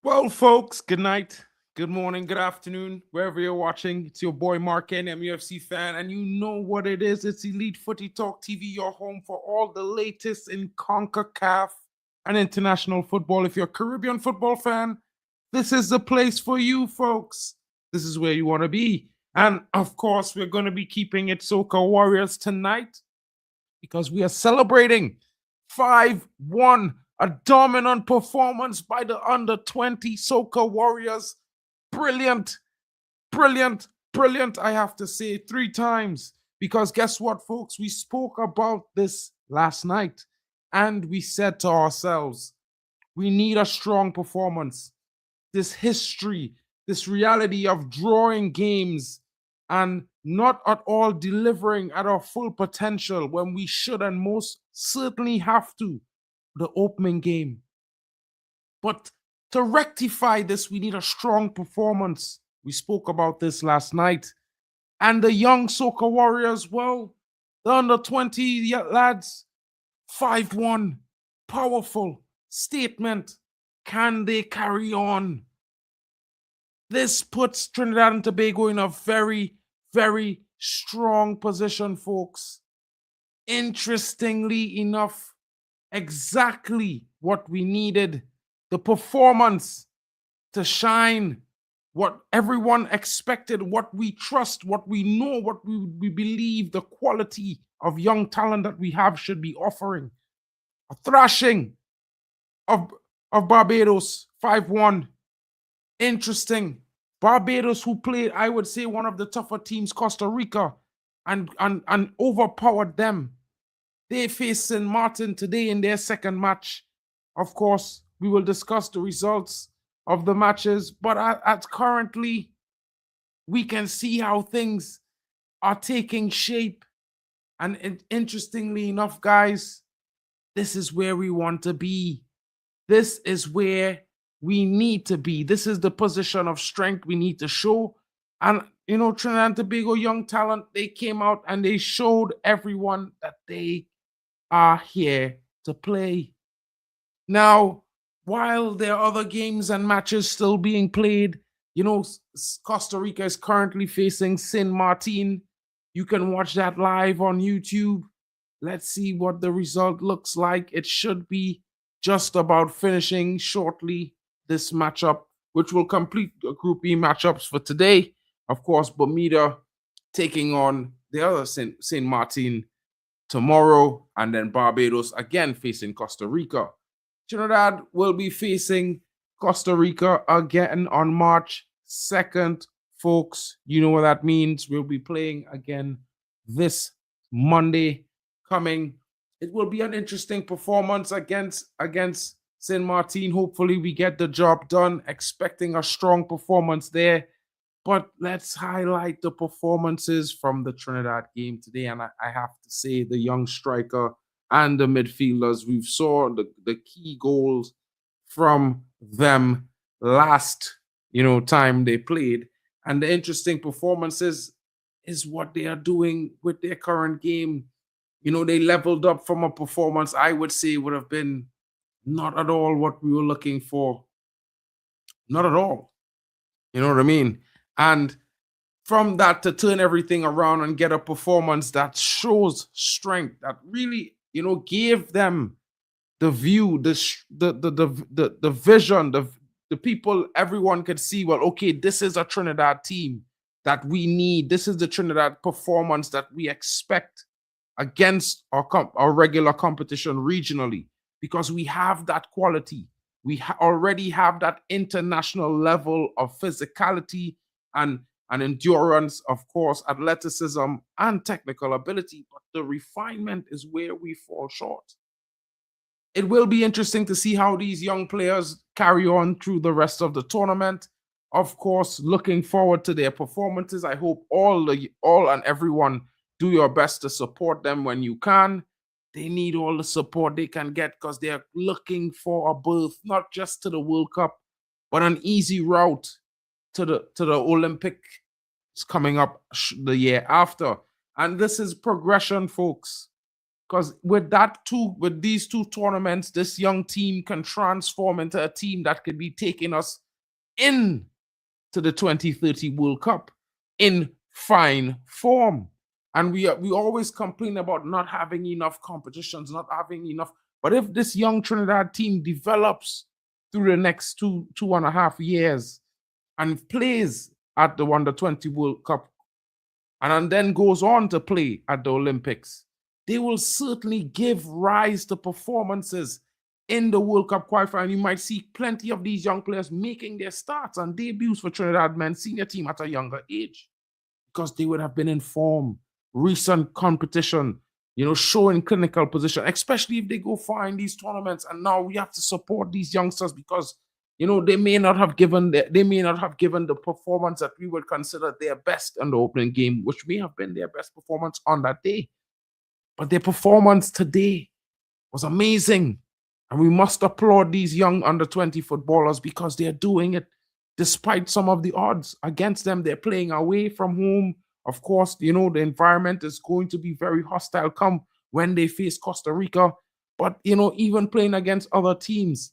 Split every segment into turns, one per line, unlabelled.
Well, folks, good night, good morning, good afternoon, wherever you're watching. It's your boy Mark N, UFC fan, and you know what it is. It's Elite Footy Talk TV, your home for all the latest in CONCACAF and international football. If you're a Caribbean football fan, this is the place for you, folks. This is where you want to be. And of course, we're going to be keeping it Soca Warriors tonight because we are celebrating 5-1, a dominant performance by the under-20 Soca Warriors. Brilliant, brilliant, brilliant, I have to say 3 times. Because guess what, folks? We spoke about this last night, and we said to ourselves, we need a strong performance. This history, this reality of drawing games and not at all delivering at our full potential when we should and most certainly have to, the opening game. But to rectify this, we need a strong performance. We spoke about this last night. And the young Soca Warriors, well, the under-20 lads, 5-1, powerful statement. Can they carry on? This puts Trinidad and Tobago in a very, very strong position, folks. Interestingly enough, exactly what we needed. The performance to shine, what everyone expected, what we trust, what we know, what we believe the quality of young talent that we have should be offering. A thrashing of Barbados, 5-1. Interesting. Barbados, who played, I would say, one of the tougher teams, Costa Rica, and overpowered them. They face St. Martin today in their second match. Of course, we will discuss the results of the matches, but at currently, we can see how things are taking shape. And interestingly enough, guys, this is where we want to be. This is where we need to be. This is the position of strength we need to show. And, you know, Trinidad and Tobago young talent, they came out and they showed everyone that they are here to play. Now, while there are other games and matches still being played, you know, Costa Rica is currently facing St. Martin. You can watch that live on YouTube. Let's see what the result looks like. It should be just about finishing shortly, this matchup, which will complete the Group E matchups for today. Of course, Bermuda taking on the other St. Martin tomorrow, and then Barbados again facing Costa Rica. Trinidad will be facing Costa Rica again on March 2nd. Folks, you know what that means. We'll be playing again this Monday coming. It will be an interesting performance against St. Martin. Hopefully we get the job done. Expecting a strong performance there. But let's highlight the performances from the Trinidad game today. And I have to say, the young striker and the midfielders, we've saw the key goals from them last, time they played. And the interesting performances is what they are doing with their current game. They leveled up from a performance I would say would have been not at all what we were looking for. Not at all. You know what I mean? And from that to turn everything around and get a performance that shows strength, that really, gave them the view, the vision, the people, everyone could see, well, okay, this is a Trinidad team that we need. This is the Trinidad performance that we expect against our regular competition regionally, because we have that quality. We already have that international level of physicality and endurance, of course, athleticism and technical ability, but the refinement is where we fall short. It will be interesting to see how these young players carry on through the rest of the tournament. Of course, looking forward to their performances. I hope all and everyone do your best to support them when you can. They need all the support they can get because they're looking for a berth, not just to the World Cup, but an easy route to the Olympics coming up the year after. And this is progression, folks. Because with these two tournaments, this young team can transform into a team that could be taking us in to the 2030 World Cup in fine form. And we always complain about not having enough competitions, not having enough. But if this young Trinidad team develops through the next two and a half years and plays at the Under 20 World Cup and then goes on to play at the Olympics, they will certainly give rise to performances in the World Cup qualifier. And you might see plenty of these young players making their starts and debuts for Trinidad men's senior team at a younger age, because they would have been in form, recent competition, showing clinical position, especially if they go far in these tournaments. And now we have to support these youngsters because they may not have given the performance that we would consider their best in the opening game, which may have been their best performance on that day. But their performance today was amazing. And we must applaud these young under-20 footballers because they're doing it despite some of the odds against them. They're playing away from home. Of course, the environment is going to be very hostile come when they face Costa Rica. But, even playing against other teams,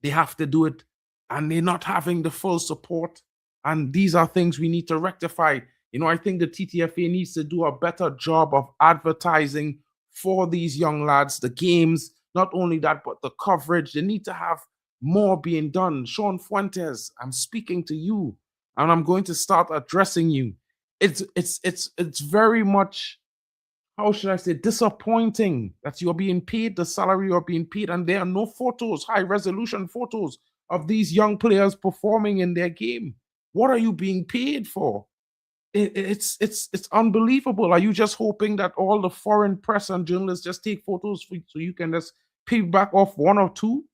they have to do it. And they're not having the full support. And these are things we need to rectify. I think the TTFA needs to do a better job of advertising for these young lads, the games, not only that, but the coverage. They need to have more being done. Sean Fuentes, I'm speaking to you, and I'm going to start addressing you. It's very much, how should I say, disappointing that you're being paid the salary you're being paid, and there are no photos, high-resolution photos of these young players performing in their game. What are you being paid for? It's unbelievable. Are you just hoping that all the foreign press and journalists just take photos so you can just piggyback off one or two?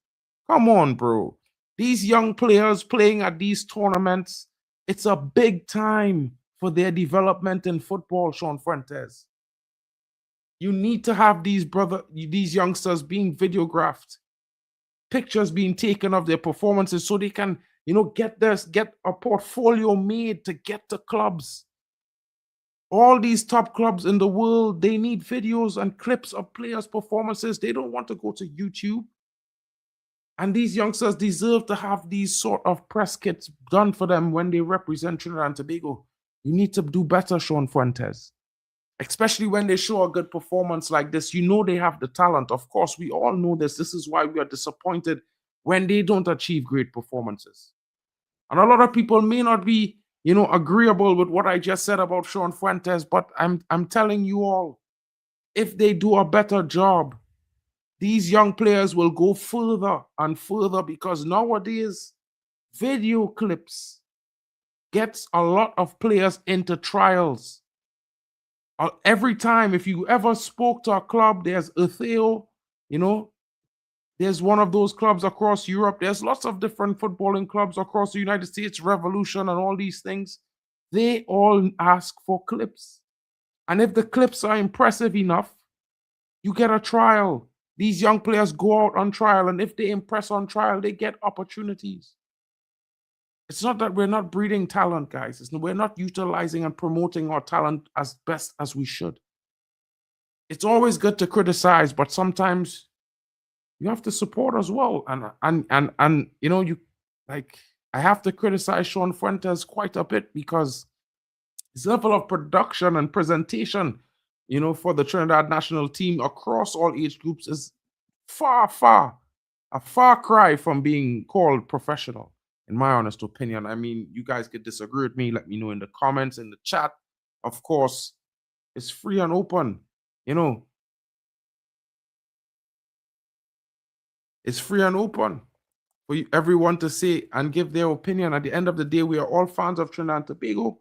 Come on, bro. These young players playing at these tournaments, it's a big time for their development in football, Sean Fuentes. You need to have these youngsters being videographed, pictures being taken of their performances so they can, get a portfolio made to get to clubs. All these top clubs in the world, they need videos and clips of players' performances. They don't want to go to YouTube. And these youngsters deserve to have these sort of press kits done for them when they represent Trinidad and Tobago. You need to do better, Sean Fuentes. Especially when they show a good performance like this. They have the talent. Of course, we all know this. This is why we are disappointed when they don't achieve great performances. And a lot of people may not be agreeable with what I just said about Sean Fuentes, but I'm telling you all, if they do a better job, these young players will go further and further, because nowadays, video clips gets a lot of players into trials. Every time, if you ever spoke to a club, there's Theo, there's one of those clubs across Europe. There's lots of different footballing clubs across the United States, Revolution and all these things. They all ask for clips. And if the clips are impressive enough, you get a trial. These young players go out on trial, and if they impress on trial, they get opportunities. It's not that we're not breeding talent, guys. We're not utilizing and promoting our talent as best as we should. It's always good to criticize, but sometimes you have to support as well. And I have to criticize Sean Fuentes quite a bit, because his level of production and presentation, for the Trinidad national team across all age groups is a far cry from being called professional, in my honest opinion. I mean, you guys could disagree with me. Let me know in the comments, in the chat. Of course, it's free and open. It's free and open for everyone to say and give their opinion. At the end of the day, we are all fans of Trinidad and Tobago.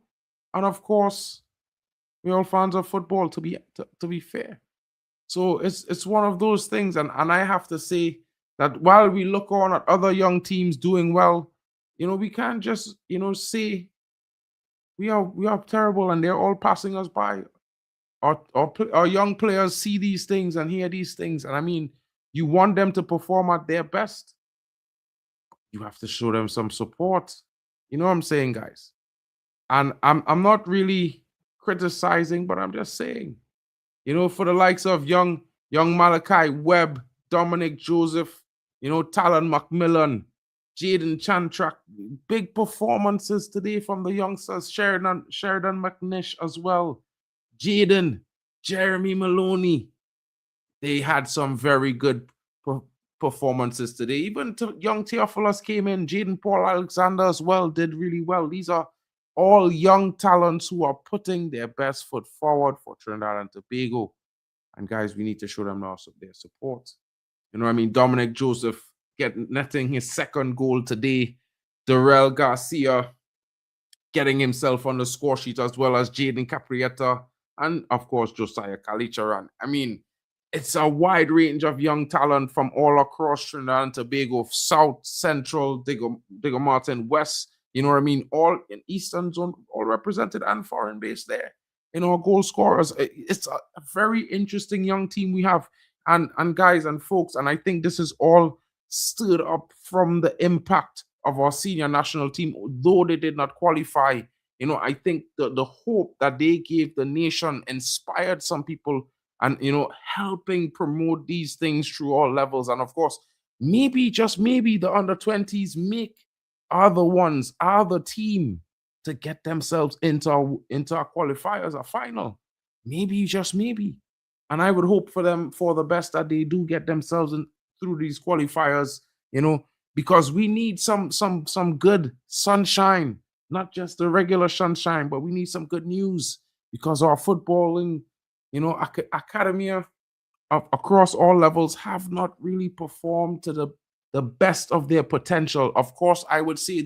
And of course, we're all fans of football, to be fair. So it's one of those things. And I have to say that while we look on at other young teams doing well, we can't just, say we are terrible and they're all passing us by. Our young players see these things and hear these things. And I mean, you want them to perform at their best. You have to show them some support. You know what I'm saying, guys? And I'm not really criticizing, but I'm just saying, For the likes of young Malachi Webb, Dominic Joseph, Talon McMillan, Jaden Chantrak. Big performances today from the youngsters. Sheridan McNish as well. Jaden, Jeremy Maloney. They had some very good performances today. Even young Theophilus came in. Jaden Paul Alexander as well did really well. These are all young talents who are putting their best foot forward for Trinidad and Tobago. And guys, we need to show them also their support. Dominic Joseph netting his second goal today. Darrell Garcia getting himself on the score sheet, as well as Jaden Caprietta and, of course, Josiah Kalicharan. It's a wide range of young talent from all across Trinidad and Tobago, South, Central, Digger Martin, West, all in Eastern Zone, all represented, and foreign base there. Goal scorers. It's a very interesting young team we have. And guys and folks, and I think this is all stirred up from the impact of our senior national team, though they did not qualify. I think the hope that they gave the nation inspired some people and, helping promote these things through all levels. And of course, maybe, just maybe, the under-20s are the team to get themselves into our qualifiers, a final. Maybe, just maybe. And I would hope for them for the best that they do get themselves through these qualifiers, because we need some good sunshine, not just the regular sunshine, but we need some good news, because our footballing, academia across all levels have not really performed to the best of their potential. Of course, I would say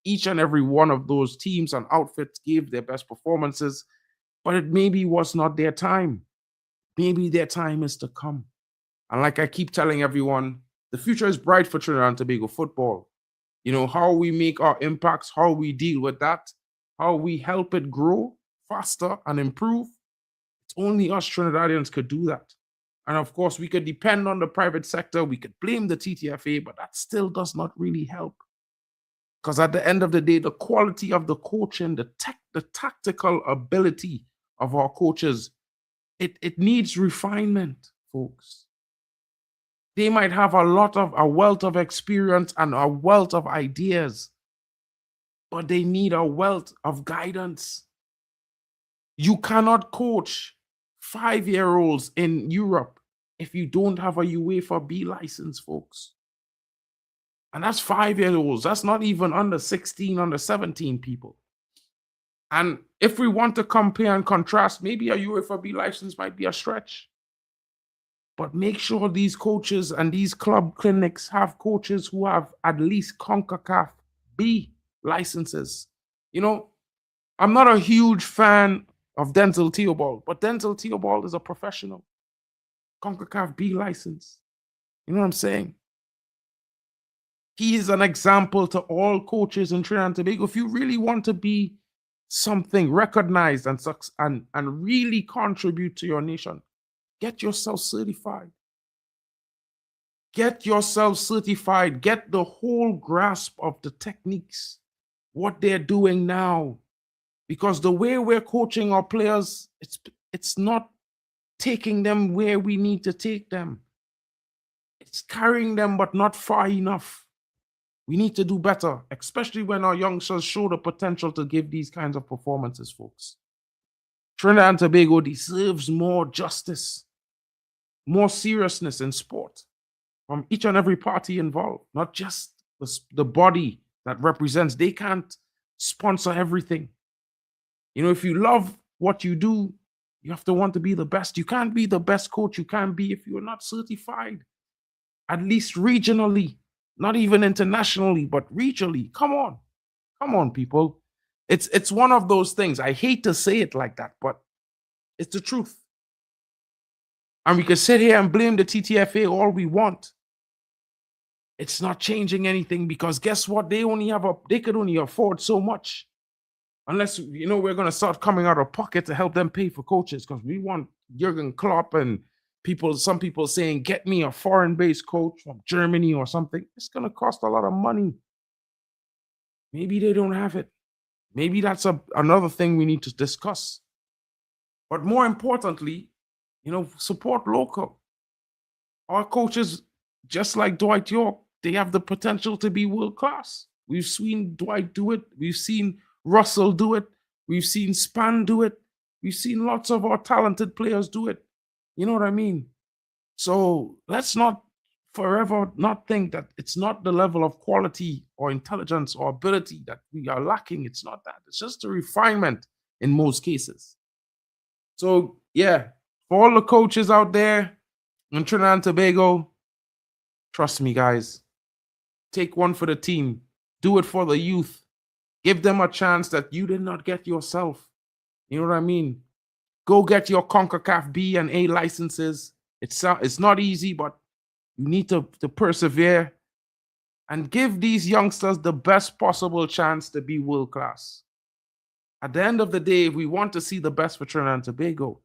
each and every one of those teams and outfits gave their best performances, but it maybe was not their time. Maybe their time is to come. And like I keep telling everyone, the future is bright for Trinidad and Tobago football. How we make our impacts, how we deal with that, how we help it grow faster and improve. It's only us Trinidadians could do that. And of course, we could depend on the private sector. We could blame the TTFA, but that still does not really help. Because at the end of the day, the quality of the coaching, the tactical ability of our coaches, it needs refinement, folks. They might have a wealth of experience and a wealth of ideas, but they need a wealth of guidance. You cannot coach 5-year-olds in Europe if you don't have a UEFA B license, folks. And that's 5-year-olds. That's not even under 16, under 17 people. And if we want to compare and contrast, maybe a UEFA B license might be a stretch. But make sure these coaches and these club clinics have coaches who have at least CONCACAF B licenses. I'm not a huge fan of Denzel Theobald, but Denzel Theobald is a professional. CONCACAF B license. You know what I'm saying? He is an example to all coaches in Trinidad and Tobago. If you really want to be something recognized and really contribute to your nation, get yourself certified. Get yourself certified. Get the whole grasp of the techniques, what they're doing now. Because the way we're coaching our players, it's not taking them where we need to take them. It's carrying them, but not far enough. We need to do better, especially when our youngsters show the potential to give these kinds of performances, folks. Trinidad and Tobago deserves more justice, more seriousness in sport from each and every party involved, not just the body that represents. They can't sponsor everything. If you love what you do, you have to want to be the best. You can't be the best coach you can be if you're not certified, at least regionally. Not even internationally, but regionally. Come on, people. It's one of those things. I hate to say it like that, but it's the truth. And we can sit here and blame the TTFA all we want. It's not changing anything, because guess what? They could only afford so much. Unless, we're going to start coming out of pocket to help them pay for coaches, because we want Jurgen Klopp and some people saying, get me a foreign-based coach from Germany or something. It's going to cost a lot of money. Maybe they don't have it. Maybe that's another thing we need to discuss. But more importantly, Support local. Our coaches, just like Dwight York, they have the potential to be world class. We've seen Dwight do it. We've seen Russell do it. We've seen Span do it. We've seen lots of our talented players do it. You know what I mean? So let's not forever not think that it's not the level of quality or intelligence or ability that we are lacking. It's not that. It's just a refinement in most cases. So, yeah, for all the coaches out there in Trinidad and Tobago, trust me, guys. Take one for the team. Do it for the youth. Give them a chance that you did not get yourself. You know what I mean? Go get your CONCACAF B and A licenses. It's not easy, but you need to persevere and give these youngsters the best possible chance to be world class. At the end of the day, if we want to see the best for Trinidad and Tobago,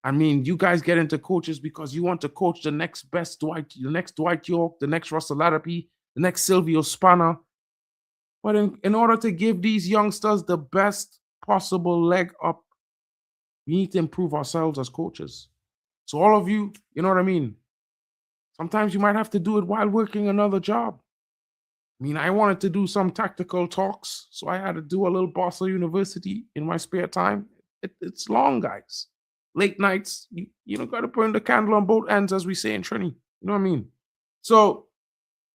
I mean, you guys get into coaches because you want to coach the next best Dwight, the next Dwight York, the next Russell Ladapi, the next Silvio Spanner. But in order to give these youngsters the best possible leg up, we need to improve ourselves as coaches. So all of you, you know what I mean? Sometimes you might have to do it while working another job. I mean, I wanted to do some tactical talks, so I had to do a little Barcelona University in my spare time. It's long, guys. Late nights, you got to burn the candle on both ends, as we say in Trini. You know what I mean? So,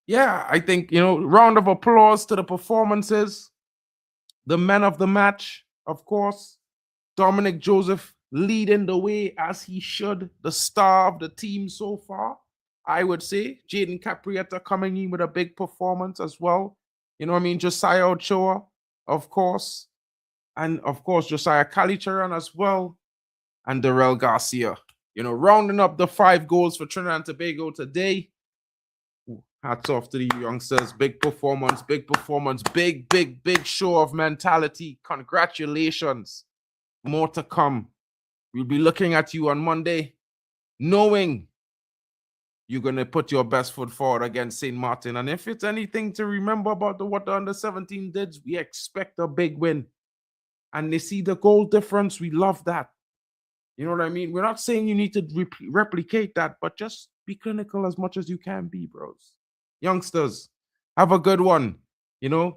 yeah, I think, round of applause to the performances. The men of the match, of course. Dominic Joseph leading the way as he should. The star of the team so far, I would say. Jaden Caprietta coming in with a big performance as well. You know what I mean? Josiah Ochoa, of course. And, of course, Josiah Kalicharan as well. And Darrell Garcia. Rounding up the 5 goals for Trinidad and Tobago today. Hats off to the youngsters. Big performance, big performance. Big, big, big show of mentality. Congratulations. More to come. We'll be looking at you on Monday, knowing you're going to put your best foot forward against St. Martin. And if it's anything to remember about what the under-17 did, we expect a big win. And they see the goal difference. We love that. You know what I mean? We're not saying you need to replicate that, but just be clinical as much as you can be, bros. Youngsters, have a good one. Good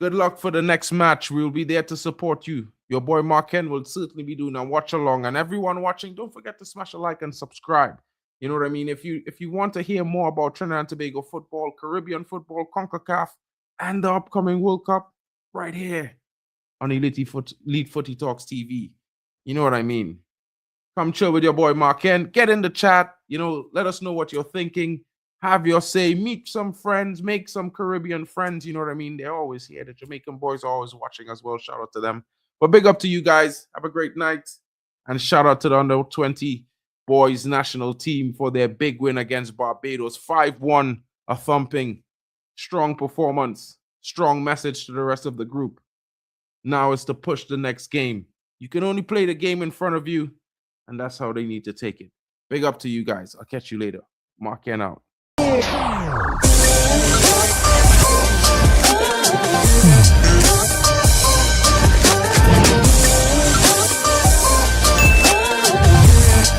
luck for the next match. We'll be there to support you. Your boy Mark Ken will certainly be doing a watch along. And everyone watching, don't forget to smash a like and subscribe. You know what I mean? If you want to hear more about Trinidad and Tobago football, Caribbean football, CONCACAF, and the upcoming World Cup, right here on eliteFOOTYtalksTV. You know what I mean? Come chill with your boy Mark Ken. Get in the chat. Let us know what you're thinking. Have your say. Meet some friends. Make some Caribbean friends. You know what I mean? They're always here. The Jamaican boys are always watching as well. Shout out to them. But big up to you guys. Have a great night. And shout out to the under-20 boys national team for their big win against Barbados. 5-1, a thumping. Strong performance. Strong message to the rest of the group. Now it's to push the next game. You can only play the game in front of you, and that's how they need to take it. Big up to you guys. I'll catch you later. Mark Ken out.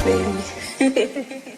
Baby.